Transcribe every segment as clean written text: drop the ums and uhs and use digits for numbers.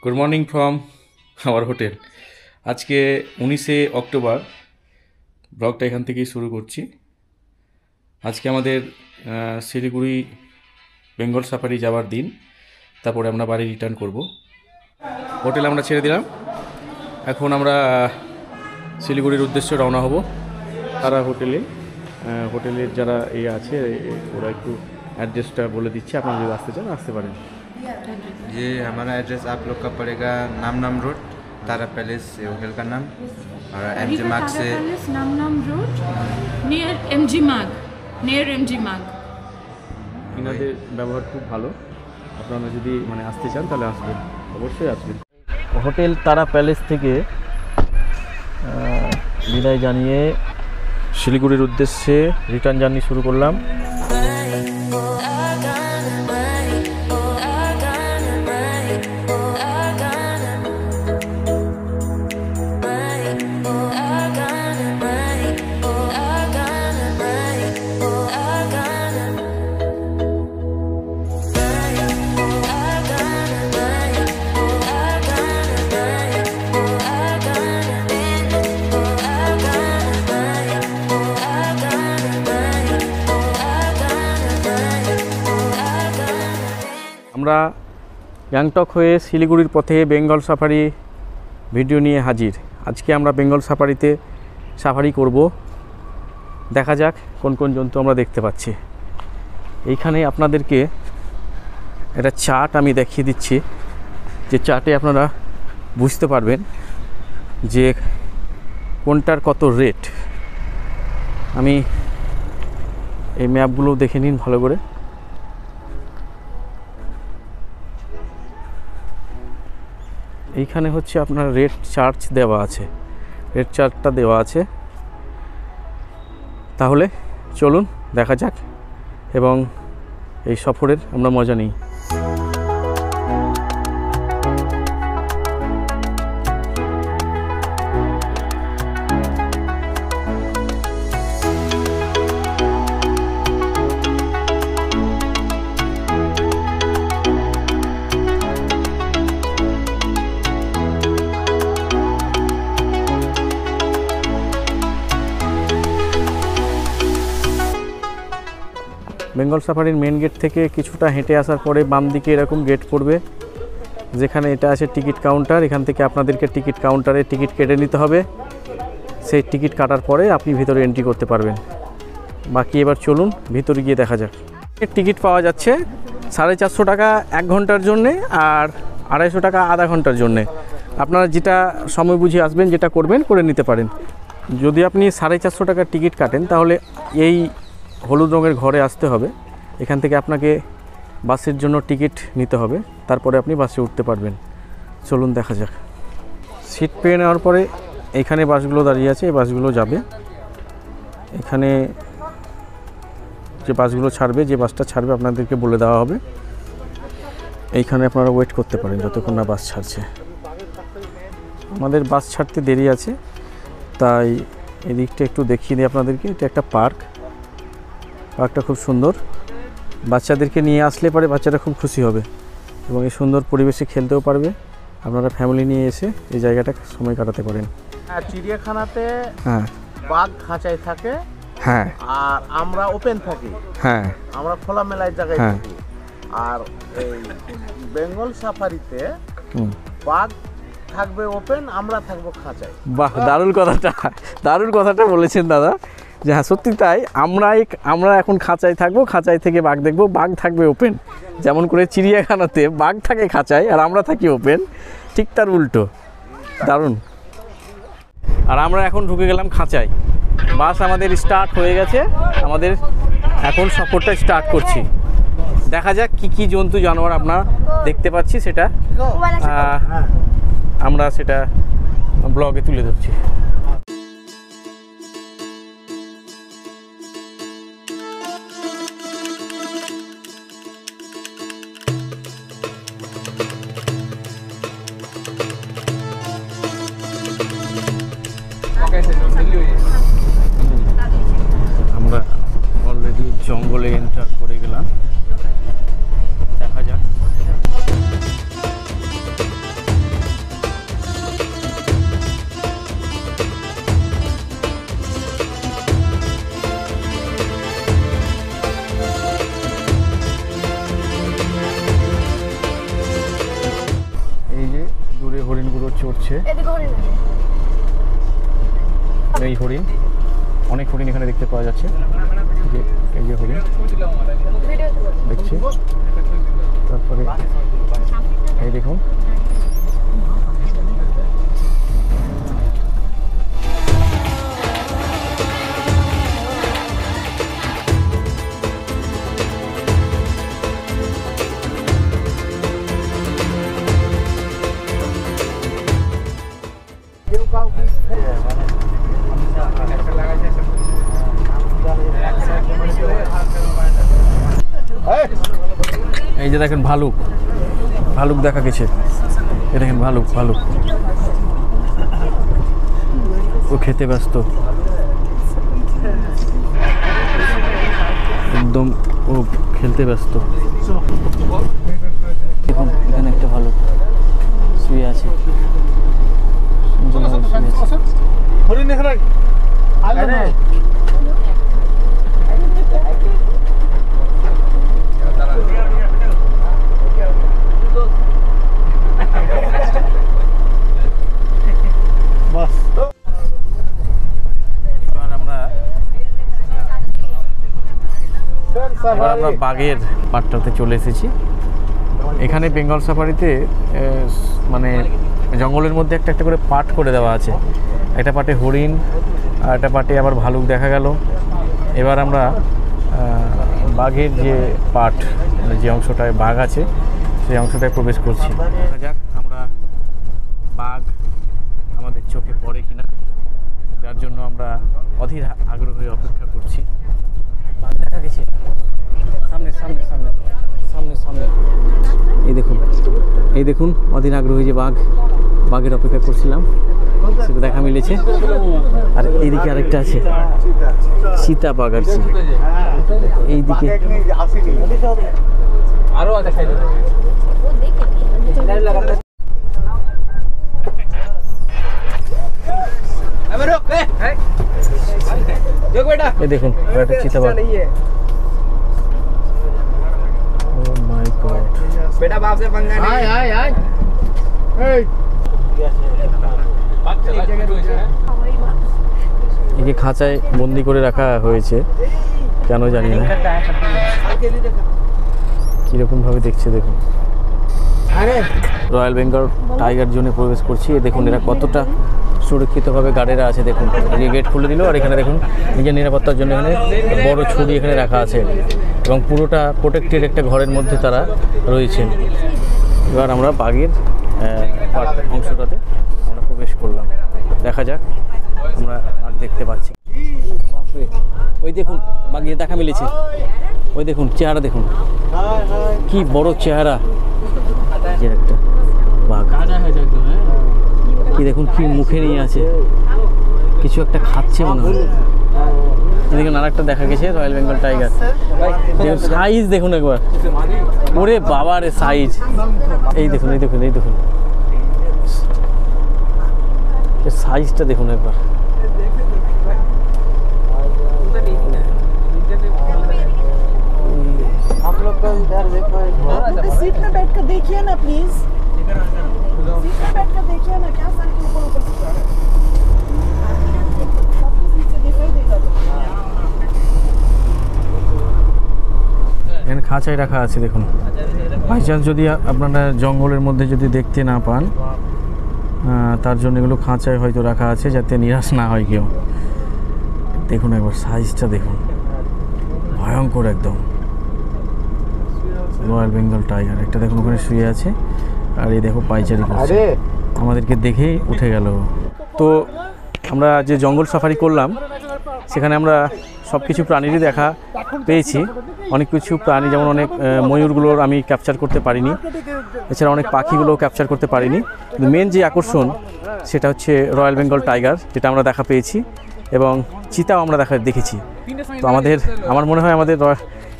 Good morning from our hotel. আজকে 19শে October, ব্লগটা এখান থেকেই শুরু করছি। আজকে আমাদের শিলিগুড়ি বেঙ্গল সাফারি যাওয়ার দিন, তারপরে আমরা বাড়ি রিটার্ন করব। হোটেল আমরা ছেড়ে দিলাম, এখন আমরা শিলিগুড়ির উদ্দেশ্যে রওনা হব। তারা হোটেলের যারা আছে ওরা একটু एड्रेसটা বলে दिच्छे, আপনারা যদি আসতে চান আসতে পারেন। ये हमारा एड्रेस आप लोग का पड़ेगा नाम रोड, तारा पैलेस होटल का नाम, और एमजी मार्ग से नाम रोड नियर एमजी मार्ग। इनाদের ব্যবহার খুব ভালো, আপনারা যদি আসতে চান তাহলে আসবেন, অবশ্যই আসবেন। হোটেল তারা প্যালেস থেকে বিদায় জানিয়ে শিলিগুড়ির উদ্দেশ্যে রিটার্ন জার্নি শুরু করলাম। আমরা গ্যাংটক হয়ে শিলিগুড়ির পথে বেঙ্গল সাফারি ভিডিও নিয়ে হাজির। আজকে আমরা বেঙ্গল সাফারি করব। দেখা যাক কোন কোন জন্তু আমরা দেখতে পাচ্ছি। এইখানে আপনাদেরকে একটা চার্ট আমি দেখিয়ে দিচ্ছি, যে চার্টে আপনারা বুঝতে পারবেন যে কোনটার কত রেট। আমি এই ম্যাপগুলো দেখে নিন ভালো করে। এইখানে হচ্ছে আপনার রেট চার্জ দেওয়া আছে, রেট চার্টটা দেওয়া আছে। তাহলে চলুন দেখা যাক এবং এই সফরের আমরা মজা নিই। বেঙ্গল সাফারির মেন গেট থেকে কিছুটা হেঁটে আসার পরে বাম দিকে এরকম গেট পড়বে, যেখানে এটা আছে টিকিট কাউন্টার। এখান থেকে আপনাদেরকে টিকিট কাউন্টারে টিকিট কেটে নিতে হবে। সেই টিকিট কাটার পরে আপনি ভিতরে এন্ট্রি করতে পারবেন। বাকি এবার চলুন ভিতরে গিয়ে দেখা যাক। টিকিট পাওয়া যাচ্ছে 450 টাকা 1 ঘন্টার জন্যে, আর 250 টাকা আধা ঘন্টার জন্যে। আপনারা যেটা সময় বুঝে আসবেন, যেটা করবেন করে নিতে পারেন। যদি আপনি 450 টাকার টিকিট কাটেন তাহলে এই হলুদ রঙের ঘরে আসতে হবে। এখান থেকে আপনাকে বাসের জন্য টিকিট নিতে হবে, তারপরে আপনি বাসে উঠতে পারবেন। চলুন দেখা যাক। সিট পেয়ে নেওয়ার পরে এখানে বাসগুলো দাঁড়িয়ে আছে, এই বাসগুলো যাবে। এখানে যে বাসগুলো ছাড়বে, যে বাসটা ছাড়বে আপনাদেরকে বলে দেওয়া হবে। এইখানে আপনারা ওয়েট করতে পারেন যতক্ষণ না বাস ছাড়ছে। আমাদের বাস ছাড়তে দেরি আছে, তাই এদিকটা একটু দেখিয়ে দিই আপনাদেরকে। এটা একটা পার্কটা খুব সুন্দর। বাচ্চাদেরকে নিয়ে আসলে পরে বাচ্চারা খুব খুশি হবে এবং এই সুন্দর পরিবেশে খেলতেও পারবে। আপনারা ফ্যামিলি নিয়ে এসে এই জায়গাটা সময় কাটাতে পারেন। হ্যাঁ, চিড়িয়াখানাতে বাঘ খাঁচায় থাকে, হ্যাঁ, আর আমরা ওপেন থাকি, হ্যাঁ, আমরা খোলামেলায় জায়গায় থাকি। আর এই বেঙ্গল সাফারিতে বাঘ থাকবে ওপেন, আমরা থাকবো খাঁচায়। বাহ, দারুণ কথাটা বলেছেন দাদা। যে হ্যাঁ, সত্যি তাই। আমরা এখন খাঁচায় থাকবো, খাঁচায় থেকে বাঘ দেখবো, বাঘ থাকবে ওপেন। যেমন করে চিড়িয়াখানাতে বাঘ থাকে খাঁচায় আর আমরা থাকি ওপেন, ঠিক তার উল্টো। দারুণ। আর আমরা এখন ঢুকে গেলাম খাঁচায়। বাস আমাদের স্টার্ট হয়ে গেছে, আমাদের এখন সফরটা স্টার্ট করছি। দেখা যাক কি জন্তু জানোয়ার আমরা দেখতে পাচ্ছি, সেটা আমরা সেটা ব্লগে তুলে ধরছি। আমরা অলরেডি জঙ্গলে এন্টার করে গেলাম। দেখা যাক চড়ছে। এই হরিণ, অনেক হরিণ এখানে দেখতে পাওয়া যাচ্ছে। এই যে হরিণ দেখছি, তারপরে এই দেখুন এই যে দেখেন ভালুক, ভালুক দেখা গেছে। এই দেখেন ভালুক, ভালুক ও খেতে ব্যস্ত একদম, ও খেলতে ব্যস্ত। দেখুন এখানে একটা ভালুক শুয়ে আছে, এবার আমরা বাঘের পাটটাতে চলে এসেছি। এখানে বেঙ্গল সাফারিতে মানে জঙ্গলের মধ্যে একটা একটা করে পাট করে দেওয়া আছে। একটা পাটে হরিণ, আর একটা পাটে আবার ভালুক দেখা গেল। এবার আমরা বাঘের যে পাট, মানে যে অংশটায় বাঘ আছে সেই অংশটায় প্রবেশ করছি। দেখা যাক আমরা বাঘ আমাদের চোখে পড়ে কিনা, যার জন্য আমরা অধীর আগ্রহে অপেক্ষা করছি। বাঘ দেখা গেছে সামনে সামনে সামনে সামনে সামনে, এই দেখুন, এই দেখুন অধীর আগ্রহী যে বাঘ, বাঘের অপেক্ষা করছিলাম, সেটা দেখা মিলেছে। আর এইদিকে আরেকটা আছে সীতা বাঘ আর কি, এইদিকে আরো আছে। এই দেখুন একটা চিতাবাঘ। Oh my God! बेटा बाप से पंगा नहीं। हाय हाय একে খাঁচায় বন্দি করে রাখা হয়েছে, কেন জানি না, কিরকম ভাবে দেখছে দেখুন। রয়্যাল বেঙ্গল টাইগার জোনে প্রবেশ করছি। দেখুন এরা কতটা সুরক্ষিতভাবে গার্ডেরা আছে। দেখুন এই গেট খুলে দিল, আর এখানে দেখুন নিজের নিরাপত্তার জন্য এখানে বড় ছুরি এখানে রাখা আছে, এবং পুরোটা প্রোটেক্টেড একটা ঘরের মধ্যে তারা রয়েছেন। এবার আমরা বাঘের অংশটাতে আমরা প্রবেশ করলাম। দেখা যাক আমরা বাঘ দেখতে পাচ্ছি। ওই দেখুন বাঘের দেখা মিলেছে, ওই দেখুন চেহারা দেখুন, কি বড় চেহারা যে একটা বাঘ, কি দেখুন কি মুখে নিয়ে আছে, কিছু একটা খাচ্ছে মনে হয়। এদিকে আরেকটা দেখা গেছে রয়্যাল বেঙ্গল টাইগার। দেখুন সাইজ দেখুন একবার, ওরে বাবার সাইজ, এই দেখুন এই দেখুন এই দেখুন সাইজটা দেখুন একবার। आप लोग का इधर देखो, सीट में बैठ कर देखिए ना प्लीज, सीट में बैठ कर देखिए ना, क्या सर के ऊपर ऊपर सबको सीट से दिखाई देगा। এখানে খাঁচায় রাখা আছে দেখুন। বাই চান্স যদি আপনারা জঙ্গলের মধ্যে যদি দেখতে না পান, তার জন্য এগুলো খাঁচায় হয়তো রাখা আছে যাতে নিরাশ না হয় কেউ। দেখুন একবার সাইজটা দেখুন, ভয়ঙ্কর একদম। রয়্যাল বেঙ্গল টাইগার একটা দেখুন ওখানে শুয়ে আছে, আর এই দেখো পাইচারি করছে, আমাদেরকে দেখেই উঠে গেল। তো আমরা যে জঙ্গল সাফারি করলাম সেখানে আমরা সব কিছু প্রাণীরই দেখা পেয়েছি। অনেক কিছু প্রাণী, যেমন অনেক ময়ূরগুলোর আমি ক্যাপচার করতে পারিনি, এছাড়া অনেক পাখিগুলোও ক্যাপচার করতে পারিনি। কিন্তু মেন যে আকর্ষণ সেটা হচ্ছে রয়্যাল বেঙ্গল টাইগার, যেটা আমরা দেখা পেয়েছি, এবং চিতাও আমরা দেখেছি। তো আমার মনে হয় আমাদের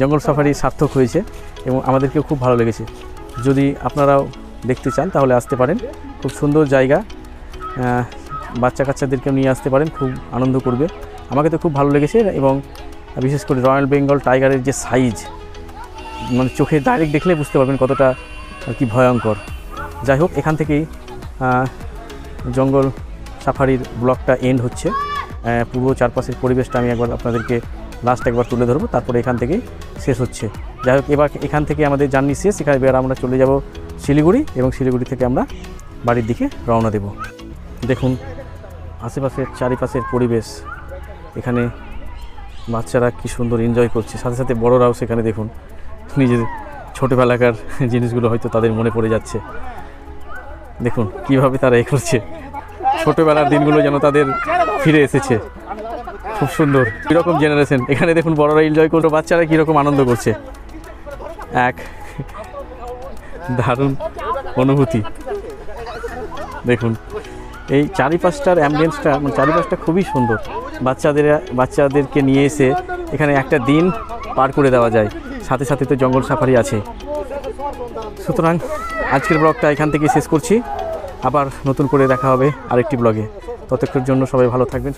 জঙ্গল সাফারি সার্থক হয়েছে এবং আমাদেরকেও খুব ভালো লেগেছে। যদি আপনারাও দেখতে চান তাহলে আসতে পারেন, খুব সুন্দর জায়গা, বাচ্চা কাচ্চাদেরকেও নিয়ে আসতে পারেন, খুব আনন্দ করবে। আমাকে তো খুব ভালো লেগেছে, এবং বিশেষ করে রয়্যাল বেঙ্গল টাইগারের যে সাইজ, মানে চোখে ডাইরেক্ট দেখলে বুঝতে পারবেন কতটা আর কি ভয়ঙ্কর। যাই হোক, এখান থেকেই জঙ্গল সাফারির ব্লগটা এন্ড হচ্ছে। পুরো চারপাশের পরিবেশটা আমি একবার আপনাদেরকে লাস্ট একবার তুলে ধরবো, তারপরে এখান থেকেই শেষ হচ্ছে। যাই হোক, এবার এখান থেকে আমাদের জার্নি শেষ। এবার আমরা চলে যাব শিলিগুড়ি এবং শিলিগুড়ি থেকে আমরা বাড়ির দিকে রওনা দেব। দেখুন আশেপাশের চারিপাশের পরিবেশ, এখানে বাচ্চারা কি সুন্দর এনজয় করছে, সাথে সাথে বড়রাও সেখানে দেখুন নিজের ছোটোবেলাকার জিনিসগুলো হয়তো তাদের মনে পড়ে যাচ্ছে। দেখুন কিভাবে তারা এ করছে, ছোটোবেলার দিনগুলো যেন তাদের ফিরে এসেছে। খুব সুন্দর কীরকম জেনারেশন, এখানে দেখুন বড়রা এনজয় করছে, বাচ্চারা কীরকম আনন্দ করছে, এক দারুণ অনুভূতি। দেখুন এই চারিপাশটার অ্যাম্বিয়েন্সটা, মানে চারিপাশটা খুবই সুন্দর। বাচ্চাদেরকে নিয়ে এসে এখানে একটা দিন পার করে দেওয়া যায়, সাথে সাথে তো জঙ্গল সাফারি আছে। সুতরাং আজকের ব্লগটা এখান থেকে শেষ করছি, আবার নতুন করে দেখা হবে আরেকটি ব্লগে। ততক্ষণের জন্য সবাই ভালো থাকবেন।